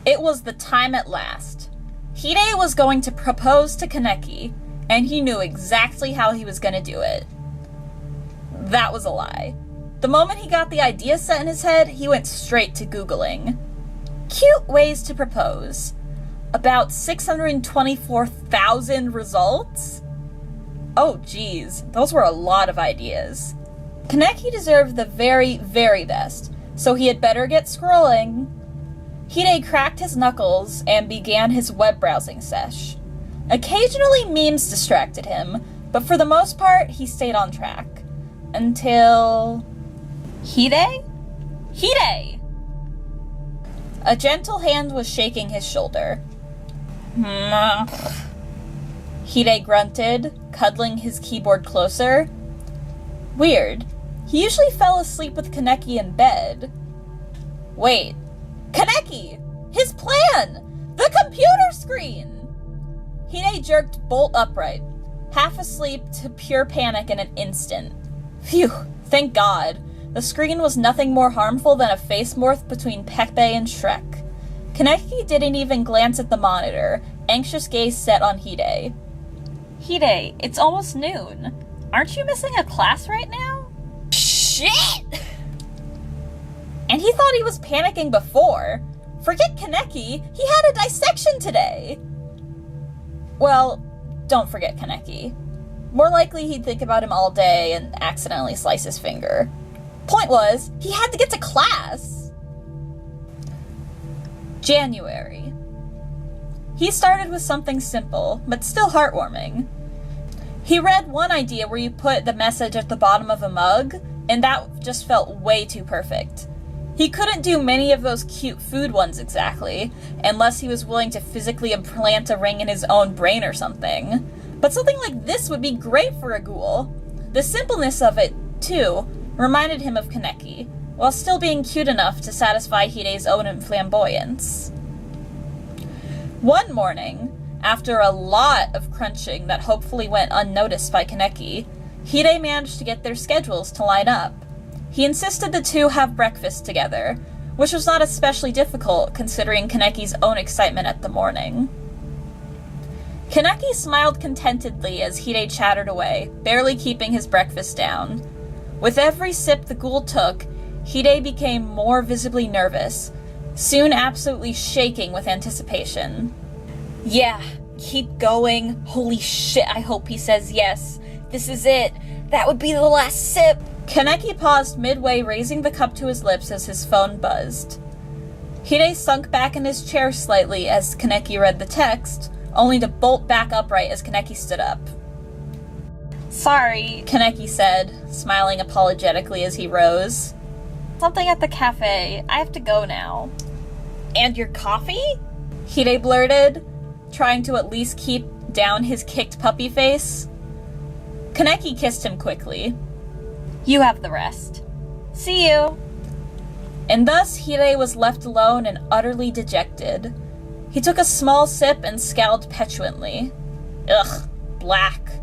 It was the time at last. Hide was going to propose to Kaneki, and he knew exactly how he was going to do it. That was a lie. The moment he got the idea set in his head, he went straight to Googling. Cute ways to propose. About 624,000 results? Oh geez, those were a lot of ideas. Kaneki deserved the very, very best, so he had better get scrolling. Hide cracked his knuckles and began his web browsing sesh. Occasionally memes distracted him, but for the most part, he stayed on track. Until... Hide? Hide! A gentle hand was shaking his shoulder. Hide grunted, cuddling his keyboard closer. Weird. He usually fell asleep with Kaneki in bed. Wait. Kaneki! His plan! The computer screen! Hide jerked bolt upright, half asleep to pure panic in an instant. Phew, thank God. The screen was nothing more harmful than a face morph between Pepe and Shrek. Kaneki didn't even glance at the monitor, anxious gaze set on Hide. Hide, it's almost noon. Aren't you missing a class right now? Shit! And he thought he was panicking before. Forget Kaneki, he had a dissection today! Well, don't forget Kaneki. More likely he'd think about him all day and accidentally slice his finger. Point was, he had to get to class! January. He started with something simple, but still heartwarming. He read one idea where you put the message at the bottom of a mug, and that just felt way too perfect. He couldn't do many of those cute food ones exactly, unless he was willing to physically implant a ring in his own brain or something. But something like this would be great for a ghoul. The simpleness of it, too, reminded him of Kaneki, while still being cute enough to satisfy Hide's own flamboyance. One morning, after a lot of crunching that hopefully went unnoticed by Kaneki, Hide managed to get their schedules to line up. He insisted the two have breakfast together, which was not especially difficult considering Kaneki's own excitement at the morning. Kaneki smiled contentedly as Hide chattered away, barely keeping his breakfast down. With every sip the ghoul took, Hide became more visibly nervous, soon absolutely shaking with anticipation. Yeah, keep going. Holy shit, I hope he says yes. This is it. That would be the last sip. Kaneki paused midway, raising the cup to his lips as his phone buzzed. Hide sunk back in his chair slightly as Kaneki read the text, only to bolt back upright as Kaneki stood up. Sorry, Kaneki said, smiling apologetically as he rose. Something at the cafe. I have to go now. And your coffee? Hide blurted, trying to at least keep down his kicked puppy face. Kaneki kissed him quickly. You have the rest. See you. And thus Hide was left alone and utterly dejected. He took a small sip and scowled petulantly. Ugh, black.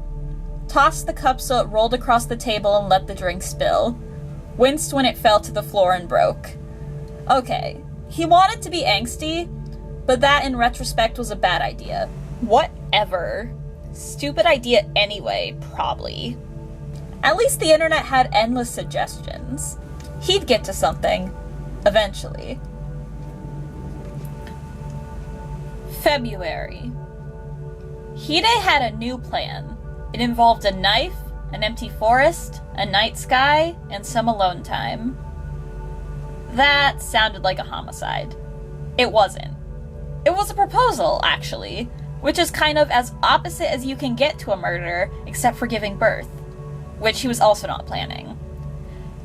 Tossed the cup so it rolled across the table and let the drink spill. Winced when it fell to the floor and broke. Okay, he wanted to be angsty, but that in retrospect was a bad idea. Whatever. Stupid idea anyway, probably. At least the internet had endless suggestions. He'd get to something. Eventually. February. Hide had a new plan. It involved a knife, an empty forest, a night sky, and some alone time. That sounded like a homicide. It wasn't. It was a proposal, actually, which is kind of as opposite as you can get to a murder, except for giving birth, which he was also not planning.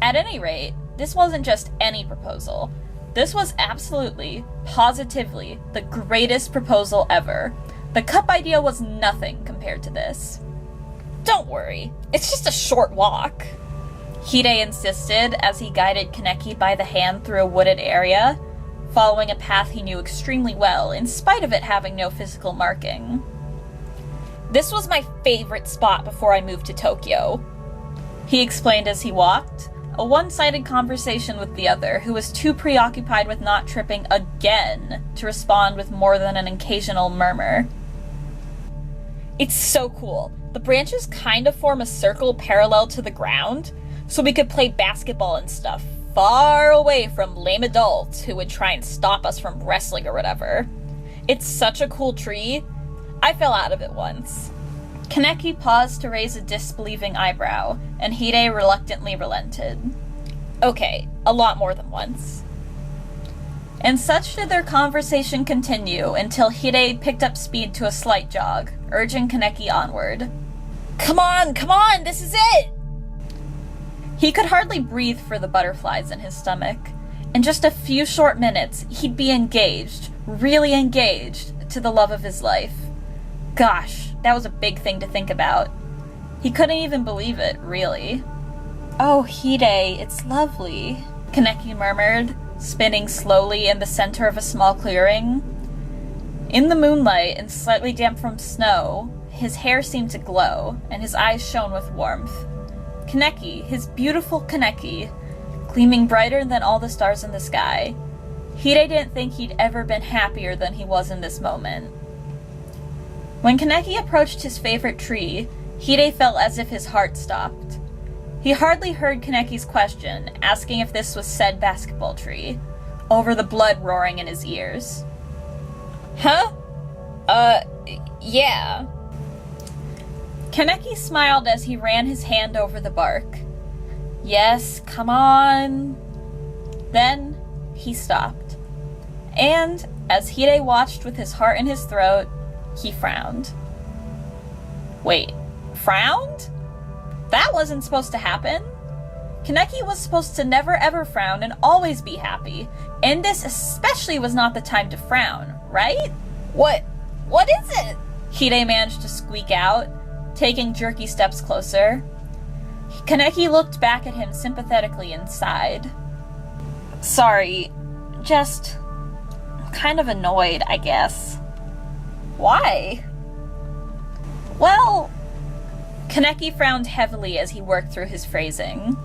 At any rate, this wasn't just any proposal. This was absolutely, positively, the greatest proposal ever. The cup idea was nothing compared to this. Don't worry, it's just a short walk, Hide insisted as he guided Kaneki by the hand through a wooded area, following a path he knew extremely well, in spite of it having no physical marking. This was my favorite spot before I moved to Tokyo, he explained as he walked, a one-sided conversation with the other, who was too preoccupied with not tripping again to respond with more than an occasional murmur. It's so cool. The branches kind of form a circle parallel to the ground, so we could play basketball and stuff far away from lame adults who would try and stop us from wrestling or whatever. It's such a cool tree. I fell out of it once. Kaneki paused to raise a disbelieving eyebrow, and Hide reluctantly relented. Okay, a lot more than once. And such did their conversation continue until Hide picked up speed to a slight jog, urging Kaneki onward. Come on, this is it! He could hardly breathe for the butterflies in his stomach. In just a few short minutes, he'd be engaged, really engaged, to the love of his life. Gosh, that was a big thing to think about. He couldn't even believe it, really. Oh, Hide, it's lovely, Kaneki murmured, spinning slowly in the center of a small clearing. In the moonlight and slightly damp from snow, his hair seemed to glow, and his eyes shone with warmth. Kaneki, his beautiful Kaneki, gleaming brighter than all the stars in the sky. Hide didn't think he'd ever been happier than he was in this moment. When Kaneki approached his favorite tree, Hide felt as if his heart stopped. He hardly heard Kaneki's question, asking if this was said basketball tree, over the blood roaring in his ears. Huh? Yeah. Kaneki smiled as he ran his hand over the bark. Yes, come on. Then, he stopped. And, as Hide watched with his heart in his throat, he frowned. Wait, frowned? That wasn't supposed to happen. Kaneki was supposed to never ever frown and always be happy, and this especially was not the time to frown, right? What is it? Hide managed to squeak out, taking jerky steps closer. Kaneki looked back at him sympathetically and sighed. Sorry, just kind of annoyed, I guess. Why? Well, Kaneki frowned heavily as he worked through his phrasing.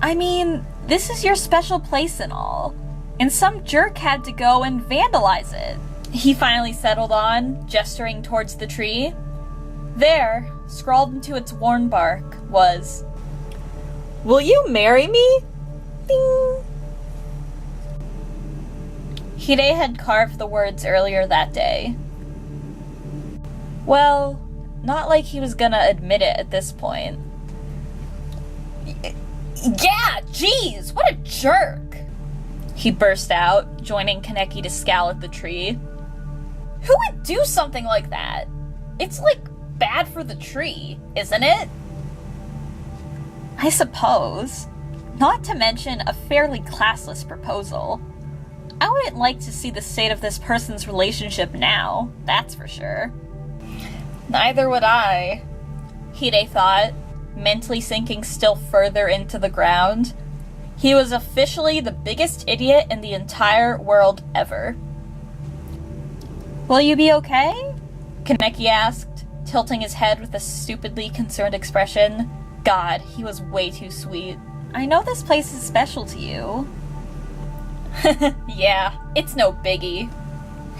I mean, this is your special place and all, and some jerk had to go and vandalize it. He finally settled on, gesturing towards the tree. There, scrawled into its worn bark, was, "Will you marry me?" Ding. Hide had carved the words earlier that day. Well, not like he was gonna admit it at this point. Yeah, jeez, what a jerk! He burst out, joining Kaneki to scowl at the tree. Who would do something like that? It's like bad for the tree, isn't it? I suppose. Not to mention a fairly classless proposal. I wouldn't like to see the state of this person's relationship now, that's for sure. Neither would I, Hide thought, mentally sinking still further into the ground. He was officially the biggest idiot in the entire world ever. Will you be okay? Kaneki asked, tilting his head with a stupidly concerned expression. God, he was way too sweet. I know this place is special to you. Yeah, it's no biggie.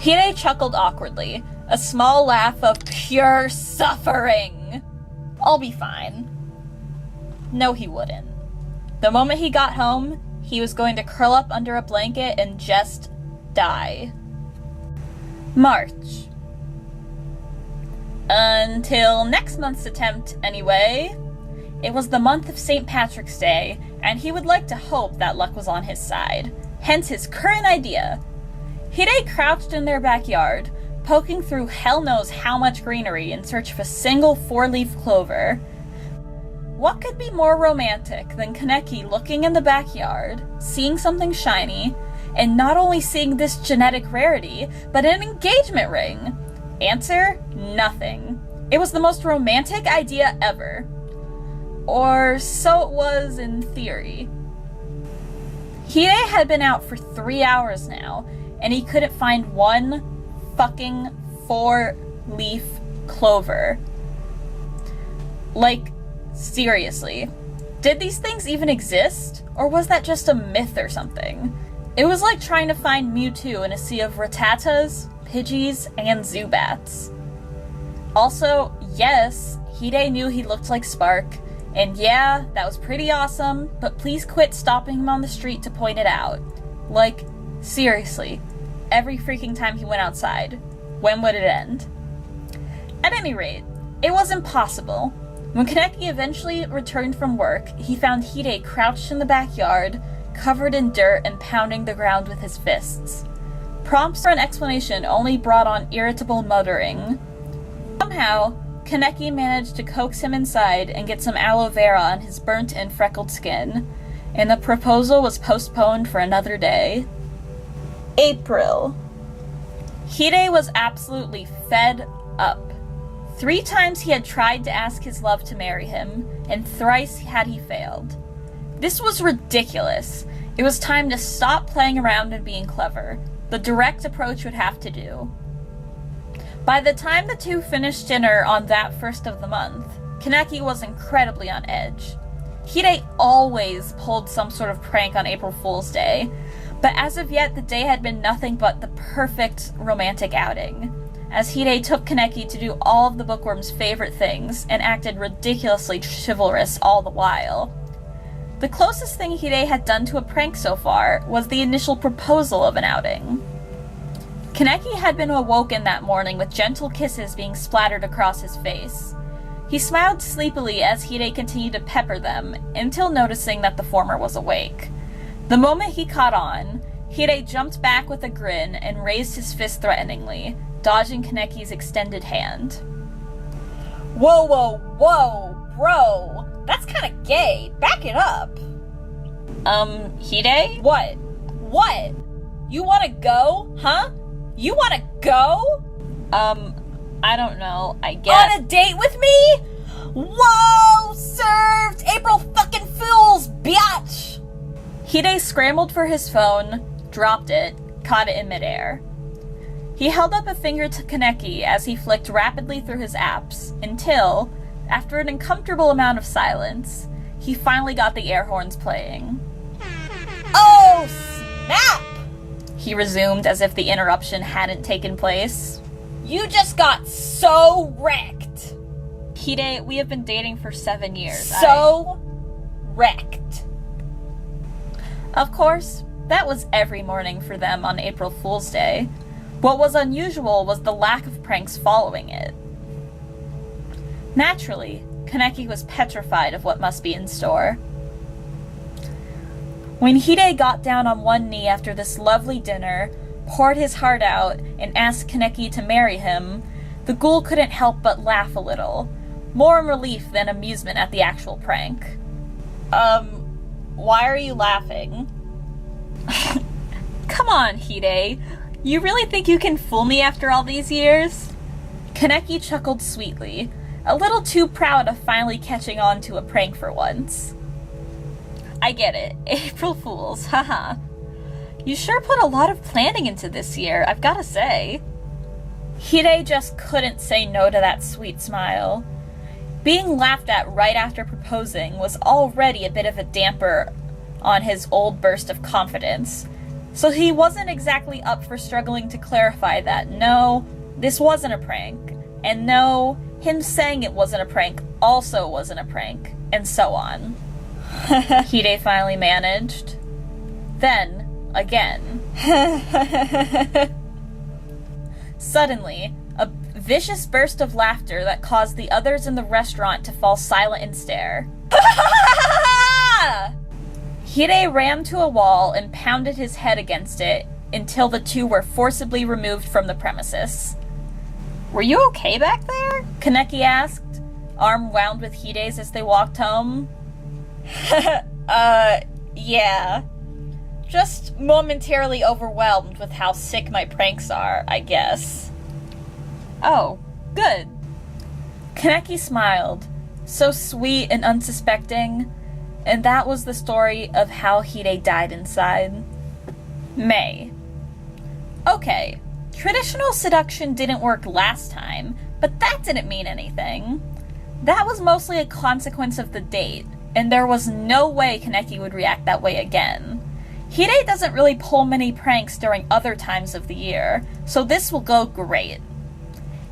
Hide chuckled awkwardly, a small laugh of pure suffering. I'll be fine. No, he wouldn't. The moment he got home, he was going to curl up under a blanket and just die. March. Until next month's attempt, anyway. It was the month of St. Patrick's Day, and he would like to hope that luck was on his side. Hence his current idea. Hide crouched in their backyard, poking through hell knows how much greenery in search of a single four-leaf clover. What could be more romantic than Kaneki looking in the backyard, seeing something shiny, and not only seeing this genetic rarity, but an engagement ring? Answer, nothing. It was the most romantic idea ever. Or so it was in theory. Hide had been out for 3 hours now, and he couldn't find one fucking four-leaf clover. Like, seriously. Did these things even exist? Or was that just a myth or something? It was like trying to find Mewtwo in a sea of Rattatas, Pidgeys, and Zubats. Also, yes, Hide knew he looked like Spark, and yeah, that was pretty awesome, but please quit stopping him on the street to point it out. Like, seriously, every freaking time he went outside. When would it end? At any rate, it was impossible. When Kaneki eventually returned from work, he found Hide crouched in the backyard, covered in dirt and pounding the ground with his fists. Prompts for an explanation only brought on irritable muttering. Somehow, Kaneki managed to coax him inside and get some aloe vera on his burnt and freckled skin, and the proposal was postponed for another day. April. Hide was absolutely fed up. 3 times he had tried to ask his love to marry him, and thrice had he failed. This was ridiculous. It was time to stop playing around and being clever. The direct approach would have to do. By the time the two finished dinner on that first of the month, Kaneki was incredibly on edge. Hide always pulled some sort of prank on April Fool's Day, but as of yet the day had been nothing but the perfect romantic outing, as Hide took Kaneki to do all of the bookworm's favorite things and acted ridiculously chivalrous all the while. The closest thing Hide had done to a prank so far was the initial proposal of an outing. Kaneki had been awoken that morning with gentle kisses being splattered across his face. He smiled sleepily as Hide continued to pepper them, until noticing that the former was awake. The moment he caught on, Hide jumped back with a grin and raised his fist threateningly, dodging Kaneki's extended hand. Whoa, whoa, whoa, bro! That's kinda gay! Back it up! Hide? What? What? You wanna go? Huh? You wanna go? I don't know, I guess. On a date with me? Whoa! Served! April fucking Fools, biatch! Hide scrambled for his phone, dropped it, caught it in midair. He held up a finger to Kaneki as he flicked rapidly through his apps, until, after an uncomfortable amount of silence, he finally got the air horns playing. Oh, snap! He resumed as if the interruption hadn't taken place. You just got so wrecked! Hide, we have been dating for 7 years. Wrecked. Of course, that was every morning for them on April Fool's Day. What was unusual was the lack of pranks following it. Naturally, Kaneki was petrified of what must be in store. When Hide got down on one knee after this lovely dinner, poured his heart out, and asked Kaneki to marry him, the ghoul couldn't help but laugh a little, more in relief than amusement at the actual prank. Why are you laughing? Come on, Hide. You really think you can fool me after all these years? Kaneki chuckled sweetly, a little too proud of finally catching on to a prank for once. I get it. April Fools, haha. You sure put a lot of planning into this year, I've gotta say. Hide just couldn't say no to that sweet smile. Being laughed at right after proposing was already a bit of a damper on his old burst of confidence, so he wasn't exactly up for struggling to clarify that no, this wasn't a prank, and no, him saying it wasn't a prank also wasn't a prank, and so on. Hide finally managed. Then, again. Suddenly, a vicious burst of laughter that caused the others in the restaurant to fall silent and stare. Hide ran to a wall and pounded his head against it until the two were forcibly removed from the premises. Were you okay back there? Kaneki asked, arm wound with Hide's as they walked home. Yeah. Just momentarily overwhelmed with how sick my pranks are, I guess. Oh, good. Kaneki smiled, so sweet and unsuspecting, and that was the story of how Hide died inside. May. Okay, traditional seduction didn't work last time, but that didn't mean anything. That was mostly a consequence of the date, and there was no way Kaneki would react that way again. Hide doesn't really pull many pranks during other times of the year, so this will go great.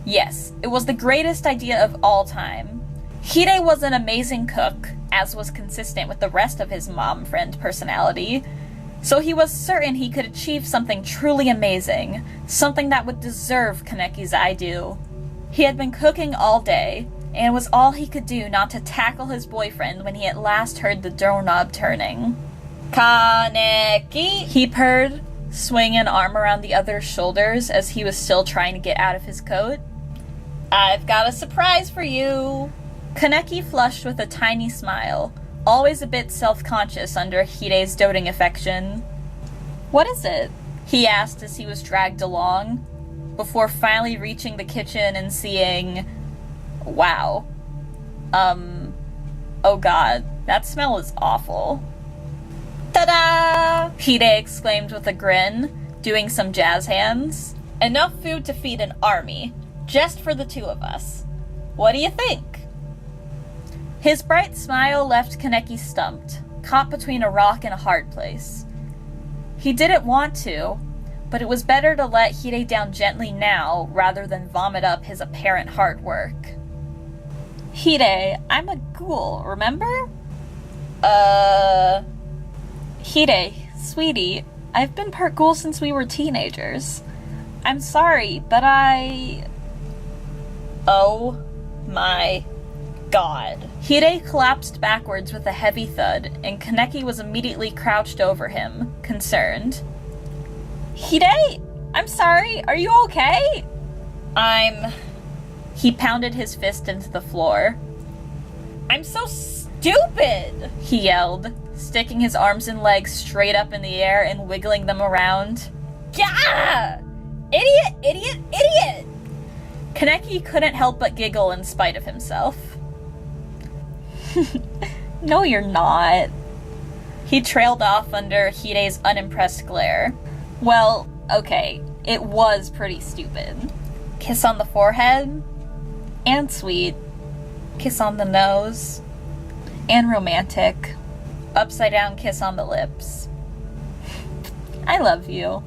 Yes, it was the greatest idea of all time. Hide was an amazing cook, as was consistent with the rest of his mom friend personality, so he was certain he could achieve something truly amazing, something that would deserve Kaneki's I do. He had been cooking all day, and it was all he could do not to tackle his boyfriend when he at last heard the doorknob turning. "Kaneki," he purred, swinging an arm around the other's shoulders as he was still trying to get out of his coat. "I've got a surprise for you." Kaneki flushed with a tiny smile, always a bit self-conscious under Hide's doting affection. "What is it?" he asked as he was dragged along, before finally reaching the kitchen and seeing... Wow. Oh god, that smell is awful. "Ta-da!" Hide exclaimed with a grin, doing some jazz hands. "Enough food to feed an army, just for the two of us. What do you think?" His bright smile left Kaneki stumped, caught between a rock and a hard place. He didn't want to, but it was better to let Hide down gently now rather than vomit up his apparent hard work. "Hide, I'm a ghoul, remember?" Hide, sweetie, I've been part ghoul since we were teenagers. I'm sorry, but Oh my god. Hide collapsed backwards with a heavy thud, and Kaneki was immediately crouched over him, concerned. "Hide, I'm sorry, are you okay?" He pounded his fist into the floor. "I'm so stupid!" he yelled, sticking his arms and legs straight up in the air and wiggling them around. "Gah! Idiot, idiot, idiot!" Kaneki couldn't help but giggle in spite of himself. "No, you're not." He trailed off under Hide's unimpressed glare. Well, okay, it was pretty stupid. Kiss on the forehead, and sweet. Kiss on the nose, and romantic. Upside down kiss on the lips. "I love you."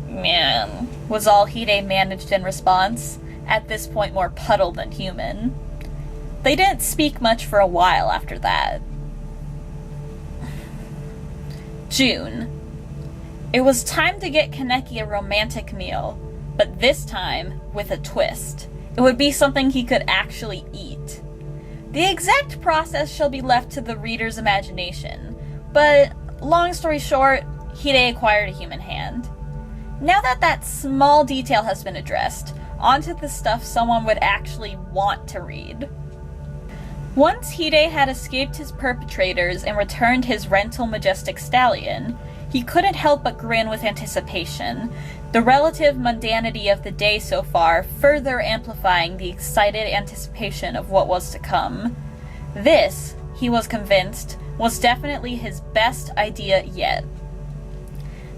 "Man," was all Hide managed in response, at this point more puddle than human. They didn't speak much for a while after that. June. It was time to get Kaneki a romantic meal, but this time with a twist. It would be something he could actually eat. The exact process shall be left to the reader's imagination, but long story short, Hide acquired a human hand. Now that that small detail has been addressed, onto the stuff someone would actually want to read. Once Hide had escaped his perpetrators and returned his rental majestic stallion, he couldn't help but grin with anticipation, the relative mundanity of the day so far further amplifying the excited anticipation of what was to come. This, he was convinced, was definitely his best idea yet.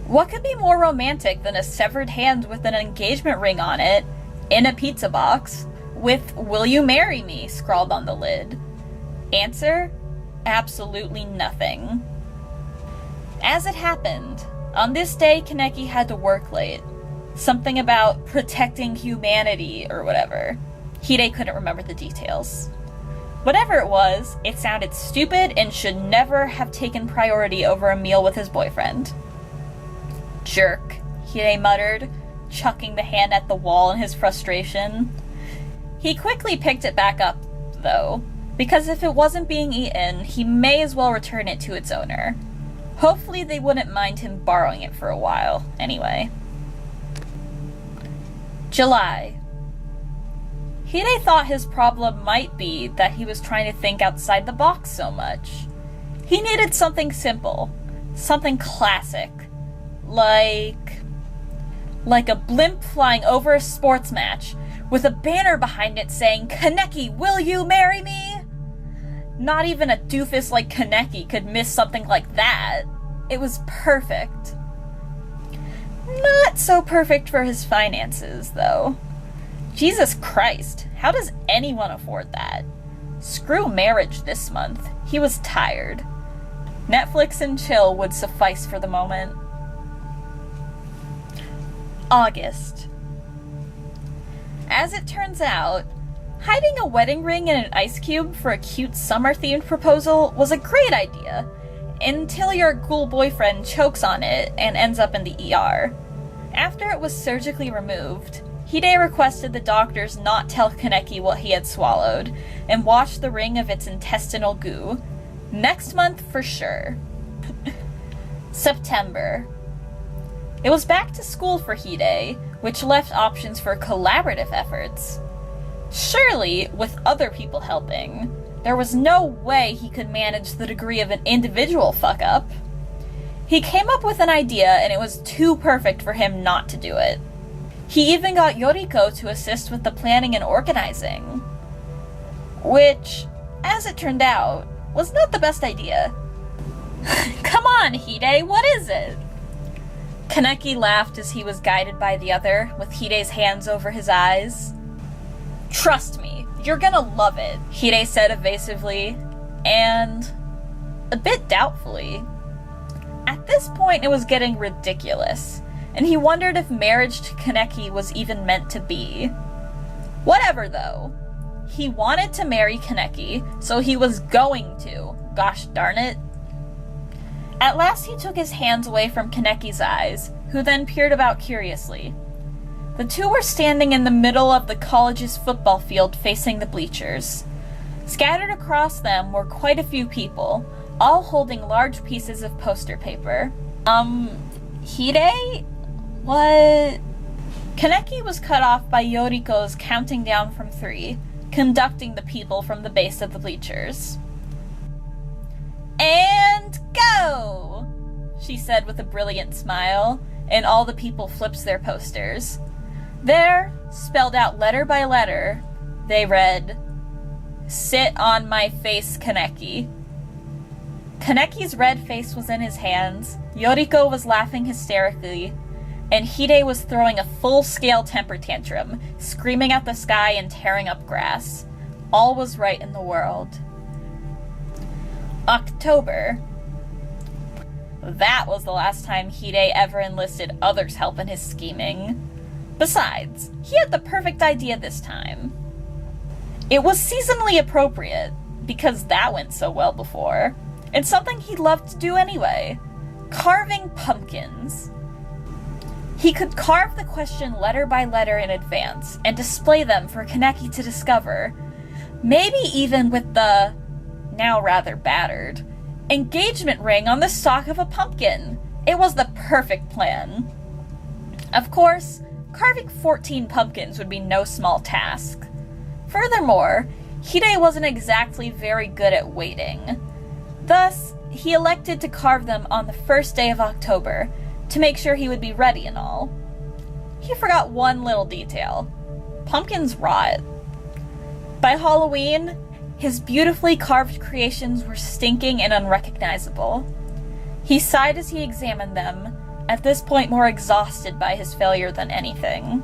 What could be more romantic than a severed hand with an engagement ring on it, in a pizza box, with "Will you marry me?" scrawled on the lid? Answer? Absolutely nothing. As it happened, on this day Kaneki had to work late. Something about protecting humanity or whatever. Hide couldn't remember the details. Whatever it was, it sounded stupid and should never have taken priority over a meal with his boyfriend. "Jerk," Hide muttered, chucking the hand at the wall in his frustration. He quickly picked it back up, though, because if it wasn't being eaten, he may as well return it to its owner. Hopefully they wouldn't mind him borrowing it for a while, anyway. July. Hide thought his problem might be that he was trying to think outside the box so much. He needed something simple, something classic, like a blimp flying over a sports match with a banner behind it saying, "Kaneki, will you marry me?" Not even a doofus like Kaneki could miss something like that. It was perfect. Not so perfect for his finances, though. Jesus Christ, how does anyone afford that? Screw marriage this month. He was tired. Netflix and chill would suffice for the moment. August. As it turns out, hiding a wedding ring in an ice cube for a cute summer-themed proposal was a great idea, until your ghoul boyfriend chokes on it and ends up in the ER. After it was surgically removed, Hide requested the doctors not tell Kaneki what he had swallowed, and wash the ring of its intestinal goo. Next month for sure. September. It was back to school for Hide, which left options for collaborative efforts. Surely, with other people helping, there was no way he could manage the degree of an individual fuck-up. He came up with an idea and it was too perfect for him not to do it. He even got Yoriko to assist with the planning and organizing. Which, as it turned out, was not the best idea. Come on, Hide, what is it? Kaneki laughed as he was guided by the other, with Hide's hands over his eyes. Trust me, you're gonna love it, Hide said evasively, and a bit doubtfully. At this point, it was getting ridiculous, and he wondered if marriage to Kaneki was even meant to be. Whatever, though. He wanted to marry Kaneki, so he was going to. Gosh darn it. At last he took his hands away from Kaneki's eyes, who then peered about curiously. The two were standing in the middle of the college's football field facing the bleachers. Scattered across them were quite a few people, all holding large pieces of poster paper. Hide? What? Kaneki was cut off by Yoriko's counting down from 3, conducting the people from the base of the bleachers. And go! She said with a brilliant smile, and all the people flipped their posters. There, spelled out letter by letter, they read, "Sit on my face, Kaneki." Kaneki's red face was in his hands, Yoriko was laughing hysterically, and Hide was throwing a full-scale temper tantrum, screaming at the sky and tearing up grass. All was right in the world. October. That was the last time Hide ever enlisted others' help in his scheming. Besides, he had the perfect idea this time. It was seasonally appropriate, because that went so well before. It's something he loved to do anyway. Carving pumpkins. He could carve the question letter by letter in advance, and display them for Kaneki to discover. Maybe even with the, now rather battered, engagement ring on the stalk of a pumpkin. It was the perfect plan. Of course, carving 14 pumpkins would be no small task. Furthermore, Hide wasn't exactly very good at waiting. Thus, he elected to carve them on the first day of October, to make sure he would be ready and all. He forgot one little detail. Pumpkins rot. By Halloween, his beautifully carved creations were stinking and unrecognizable. He sighed as he examined them, at this point more exhausted by his failure than anything.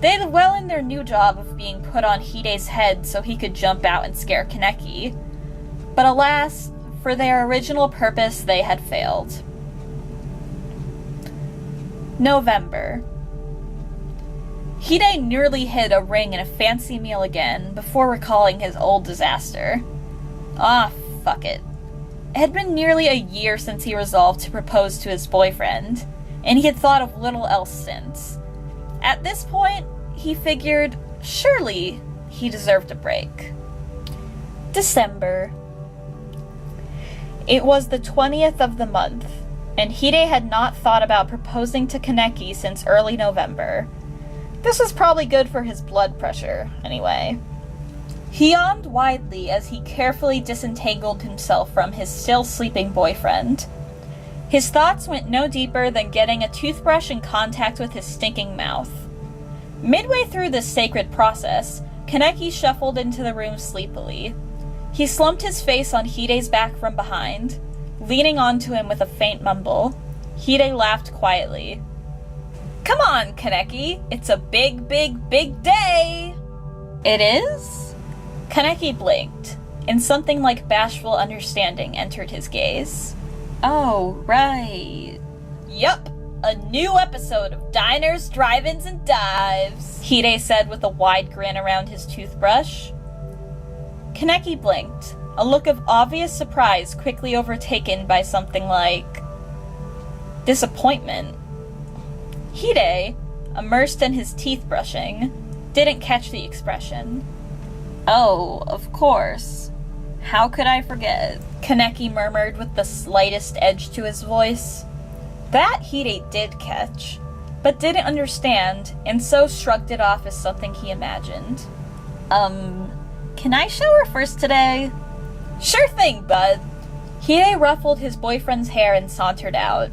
They did well in their new job of being put on Hide's head so he could jump out and scare Kaneki. But alas, for their original purpose, they had failed. November. Hide nearly hid a ring in a fancy meal again before recalling his old disaster. Ah, fuck it. It had been nearly a year since he resolved to propose to his boyfriend, and he had thought of little else since. At this point, he figured, surely, he deserved a break. December. It was the 20th of the month, and Hide had not thought about proposing to Kaneki since early November. This was probably good for his blood pressure, anyway. He yawned widely as he carefully disentangled himself from his still sleeping boyfriend. His thoughts went no deeper than getting a toothbrush in contact with his stinking mouth. Midway through this sacred process, Kaneki shuffled into the room sleepily. He slumped his face on Hide's back from behind, leaning onto him with a faint mumble. Hide laughed quietly. "Come on, Kaneki, it's a big, big, big day!" "It is?" Kaneki blinked, and something like bashful understanding entered his gaze. Oh, right. Yup, a new episode of Diners, Drive-Ins, and Dives, Hide said with a wide grin around his toothbrush. Kaneki blinked, a look of obvious surprise quickly overtaken by something like disappointment. Hide, immersed in his teeth brushing, didn't catch the expression. Oh, of course. How could I forget? Kaneki murmured with the slightest edge to his voice. That Hide did catch, but didn't understand, and so shrugged it off as something he imagined. Can I shower first today? Sure thing, bud. Hide ruffled his boyfriend's hair and sauntered out.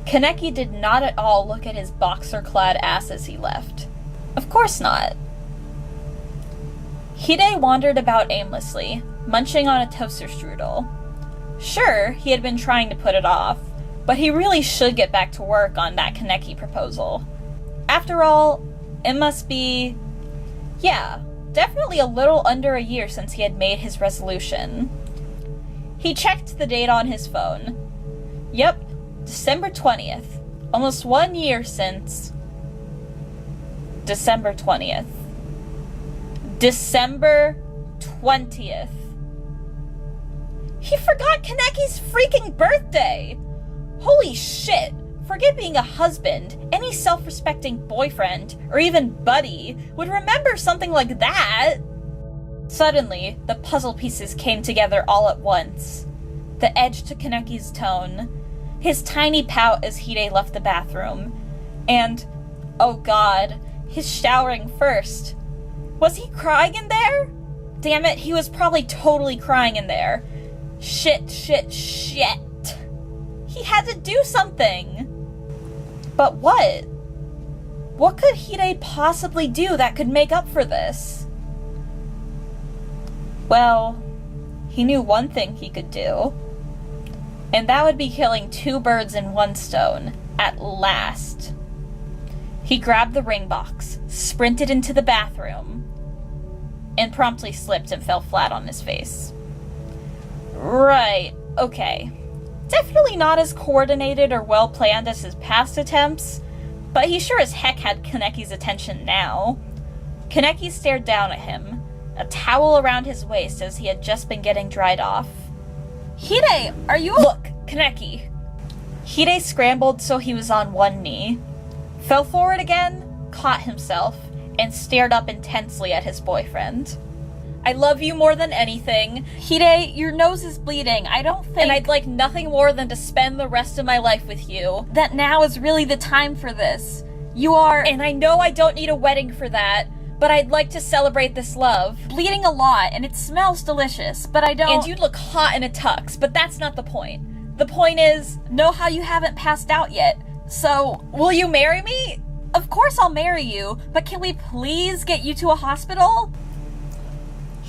Kaneki did not at all look at his boxer-clad ass as he left. Of course not. Hide wandered about aimlessly, munching on a toaster strudel. Sure, he had been trying to put it off, but he really should get back to work on that Kaneki proposal. After all, it must be... yeah, definitely a little under a year since he had made his resolution. He checked the date on his phone. Yep, December 20th. Almost 1 year since... December 20th. December 20th. He forgot Kaneki's freaking birthday! Holy shit! Forget being a husband, any self-respecting boyfriend, or even buddy, would remember something like that! Suddenly, the puzzle pieces came together all at once. The edge to Kaneki's tone, his tiny pout as Hide left the bathroom, and, oh god, his showering first. Was he crying in there? Damn it, he was probably totally crying in there. Shit, shit, shit. He had to do something. But what? What could Hide possibly do that could make up for this? Well, he knew one thing he could do. And that would be killing 2 birds in 1 stone, at last. He grabbed the ring box, sprinted into the bathroom, and promptly slipped and fell flat on his face. Right, okay. Definitely not as coordinated or well-planned as his past attempts, but he sure as heck had Kaneki's attention now. Kaneki stared down at him, a towel around his waist as he had just been getting dried off. Hide, are you— Look, Kaneki! Hide scrambled so he was on one knee, fell forward again, caught himself, and stared up intensely at his boyfriend. I love you more than anything. Hide, your nose is bleeding. I don't think— And I'd like nothing more than to spend the rest of my life with you. That now is really the time for this. You are— And I know I don't need a wedding for that, but I'd like to celebrate this love. Bleeding a lot, and it smells delicious, but I don't— And you look hot in a tux, but that's not the point. The point is, know how you haven't passed out yet. So, will you marry me? Of course I'll marry you, but can we please get you to a hospital?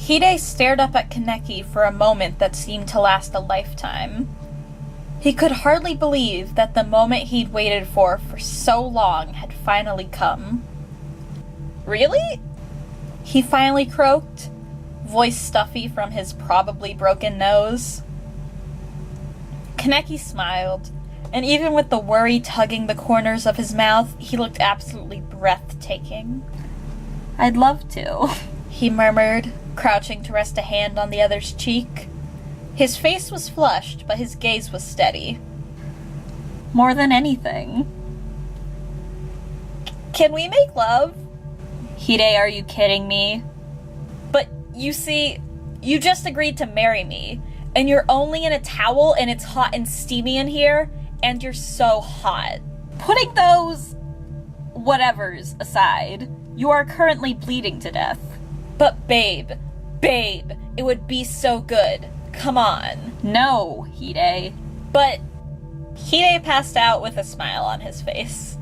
Hide stared up at Kaneki for a moment that seemed to last a lifetime. He could hardly believe that the moment he'd waited for so long had finally come. Really? He finally croaked, voice stuffy from his probably broken nose. Kaneki smiled, and even with the worry tugging the corners of his mouth, he looked absolutely breathtaking. I'd love to, he murmured, crouching to rest a hand on the other's cheek. His face was flushed, but his gaze was steady. More than anything. Can we make love? Hide, are you kidding me? But, you see, you just agreed to marry me, and you're only in a towel and it's hot and steamy in here, and you're so hot. Putting those whatevers aside, you are currently bleeding to death. But babe, it would be so good. Come on. No, Hide. But Hide passed out with a smile on his face.